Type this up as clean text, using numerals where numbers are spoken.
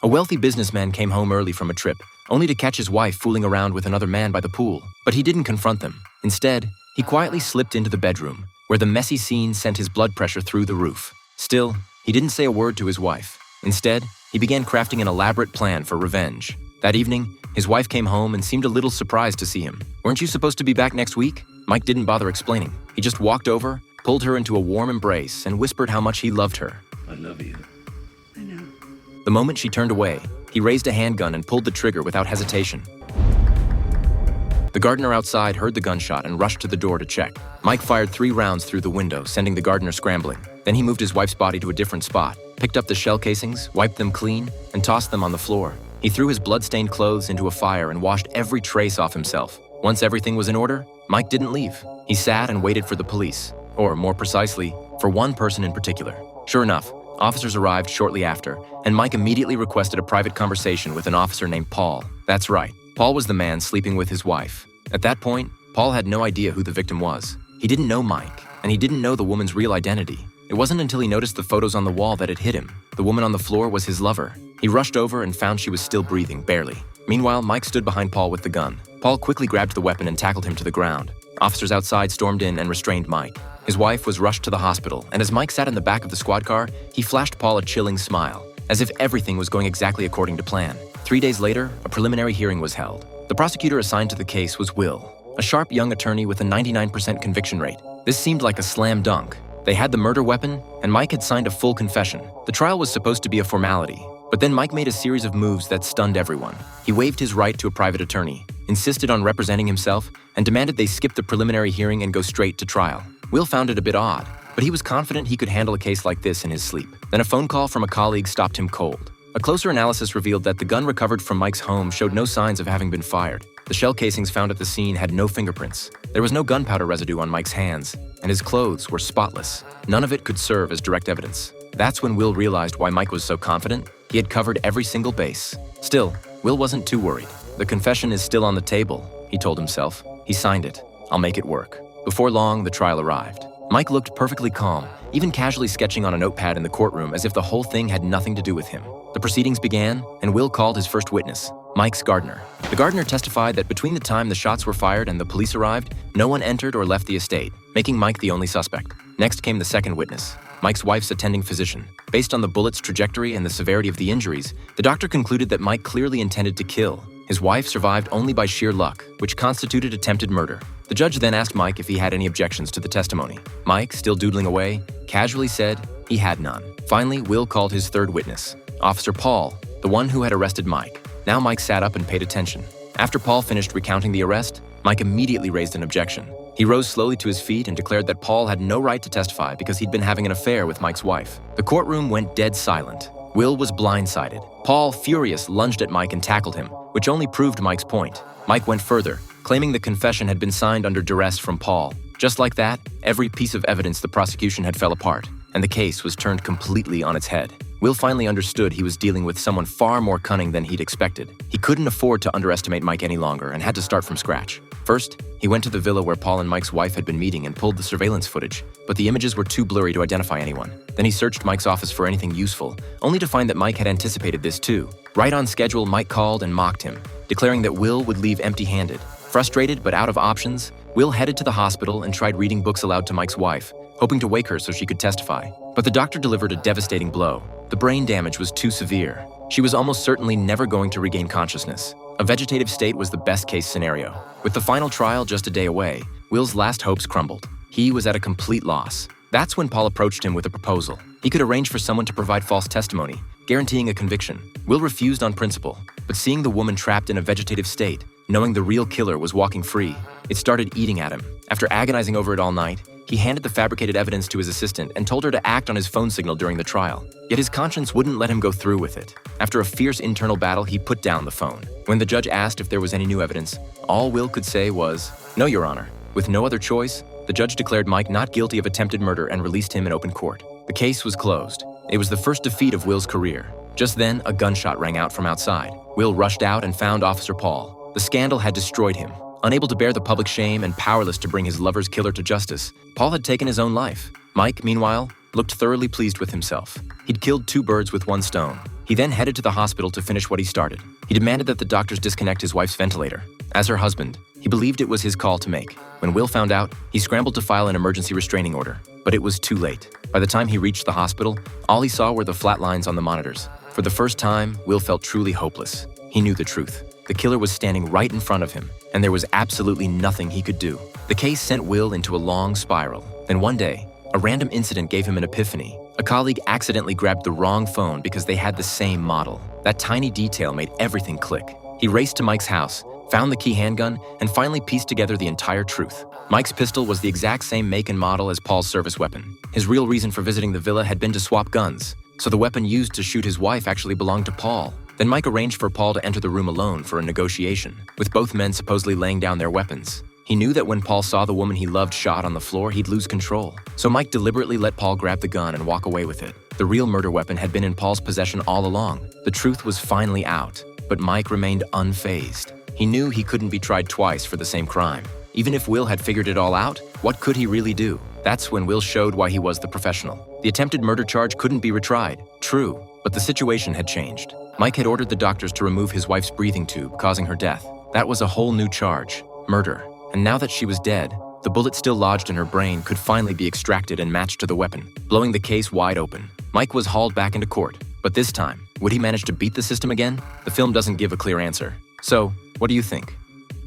A wealthy businessman came home early from a trip, only to catch his wife fooling around with another man by the pool. But he didn't confront them. Instead, he quietly slipped into the bedroom, where the messy scene sent his blood pressure through the roof. Still, he didn't say a word to his wife. Instead, he began crafting an elaborate plan for revenge. That evening, his wife came home and seemed a little surprised to see him. "Weren't you supposed to be back next week?" Mike didn't bother explaining. He just walked over, pulled her into a warm embrace, and whispered how much he loved her. I love you. I know. The moment she turned away, he raised a handgun and pulled the trigger without hesitation. The gardener outside heard the gunshot and rushed to the door to check. Mike fired 3 rounds through the window, sending the gardener scrambling. Then he moved his wife's body to a different spot, picked up the shell casings, wiped them clean, and tossed them on the floor. He threw his blood-stained clothes into a fire and washed every trace off himself. Once everything was in order, Mike didn't leave. He sat and waited for the police, or more precisely, for one person in particular. Sure enough, officers arrived shortly after, and Mike immediately requested a private conversation with an officer named Paul. That's right, Paul was the man sleeping with his wife. At that point, Paul had no idea who the victim was. He didn't know Mike, and he didn't know the woman's real identity. It wasn't until he noticed the photos on the wall that it hit him. The woman on the floor was his lover. He rushed over and found she was still breathing, barely. Meanwhile, Mike stood behind Paul with the gun. Paul quickly grabbed the weapon and tackled him to the ground. Officers outside stormed in and restrained Mike. His wife was rushed to the hospital, and as Mike sat in the back of the squad car, he flashed Paul a chilling smile, as if everything was going exactly according to plan. 3 days later, a preliminary hearing was held. The prosecutor assigned to the case was Will, a sharp young attorney with a 99% conviction rate. This seemed like a slam dunk. They had the murder weapon, and Mike had signed a full confession. The trial was supposed to be a formality, but then Mike made a series of moves that stunned everyone. He waived his right to a private attorney, insisted on representing himself, and demanded they skip the preliminary hearing and go straight to trial. Will found it a bit odd, but he was confident he could handle a case like this in his sleep. Then a phone call from a colleague stopped him cold. A closer analysis revealed that the gun recovered from Mike's home showed no signs of having been fired. The shell casings found at the scene had no fingerprints. There was no gunpowder residue on Mike's hands, and his clothes were spotless. None of it could serve as direct evidence. That's when Will realized why Mike was so confident. He had covered every single base. Still, Will wasn't too worried. "The confession is still on the table," he told himself. He signed it. "I'll make it work." Before long, the trial arrived. Mike looked perfectly calm, even casually sketching on a notepad in the courtroom as if the whole thing had nothing to do with him. The proceedings began, and Will called his first witness, Mike's gardener. The gardener testified that between the time the shots were fired and the police arrived, no one entered or left the estate, making Mike the only suspect. Next came the second witness, Mike's wife's attending physician. Based on the bullet's trajectory and the severity of the injuries, the doctor concluded that Mike clearly intended to kill. His wife survived only by sheer luck, which constituted attempted murder. The judge then asked Mike if he had any objections to the testimony. Mike, still doodling away, casually said he had none. Finally, Will called his third witness, Officer Paul, the one who had arrested Mike. Now Mike sat up and paid attention. After Paul finished recounting the arrest, Mike immediately raised an objection. He rose slowly to his feet and declared that Paul had no right to testify because he'd been having an affair with Mike's wife. The courtroom went dead silent. Will was blindsided. Paul, furious, lunged at Mike and tackled him, which only proved Mike's point. Mike went further, claiming the confession had been signed under duress from Paul. Just like that, every piece of evidence the prosecution had fell apart, and the case was turned completely on its head. Will finally understood he was dealing with someone far more cunning than he'd expected. He couldn't afford to underestimate Mike any longer and had to start from scratch. First, he went to the villa where Paul and Mike's wife had been meeting and pulled the surveillance footage, but the images were too blurry to identify anyone. Then he searched Mike's office for anything useful, only to find that Mike had anticipated this too. Right on schedule, Mike called and mocked him, declaring that Will would leave empty-handed. Frustrated but out of options, Will headed to the hospital and tried reading books aloud to Mike's wife, hoping to wake her so she could testify. But the doctor delivered a devastating blow. The brain damage was too severe. She was almost certainly never going to regain consciousness. A vegetative state was the best-case scenario. With the final trial just a day away, Will's last hopes crumbled. He was at a complete loss. That's when Paul approached him with a proposal. He could arrange for someone to provide false testimony, guaranteeing a conviction. Will refused on principle, but seeing the woman trapped in a vegetative state, knowing the real killer was walking free, it started eating at him. After agonizing over it all night, he handed the fabricated evidence to his assistant and told her to act on his phone signal during the trial. Yet his conscience wouldn't let him go through with it. After a fierce internal battle, he put down the phone. When the judge asked if there was any new evidence, all Will could say was, "No, Your Honor." With no other choice, the judge declared Mike not guilty of attempted murder and released him in open court. The case was closed. It was the first defeat of Will's career. Just then, a gunshot rang out from outside. Will rushed out and found Officer Paul. The scandal had destroyed him. Unable to bear the public shame and powerless to bring his lover's killer to justice, Paul had taken his own life. Mike, meanwhile, looked thoroughly pleased with himself. He'd killed 2 birds with 1 stone. He then headed to the hospital to finish what he started. He demanded that the doctors disconnect his wife's ventilator. As her husband, he believed it was his call to make. When Will found out, he scrambled to file an emergency restraining order. But it was too late. By the time he reached the hospital, all he saw were the flat lines on the monitors. For the first time, Will felt truly hopeless. He knew the truth. The killer was standing right in front of him, and there was absolutely nothing he could do. The case sent Will into a long spiral. Then one day, a random incident gave him an epiphany. A colleague accidentally grabbed the wrong phone because they had the same model. That tiny detail made everything click. He raced to Mike's house, found the key handgun, and finally pieced together the entire truth. Mike's pistol was the exact same make and model as Paul's service weapon. His real reason for visiting the villa had been to swap guns, so the weapon used to shoot his wife actually belonged to Paul. Then Mike arranged for Paul to enter the room alone for a negotiation, with both men supposedly laying down their weapons. He knew that when Paul saw the woman he loved shot on the floor, he'd lose control. So Mike deliberately let Paul grab the gun and walk away with it. The real murder weapon had been in Paul's possession all along. The truth was finally out, but Mike remained unfazed. He knew he couldn't be tried twice for the same crime. Even if Will had figured it all out, what could he really do? That's when Will showed why he was the professional. The attempted murder charge couldn't be retried. True, but the situation had changed. Mike had ordered the doctors to remove his wife's breathing tube, causing her death. That was a whole new charge, murder. And now that she was dead, the bullet still lodged in her brain could finally be extracted and matched to the weapon, blowing the case wide open. Mike was hauled back into court, but this time, would he manage to beat the system again? The film doesn't give a clear answer. So, what do you think?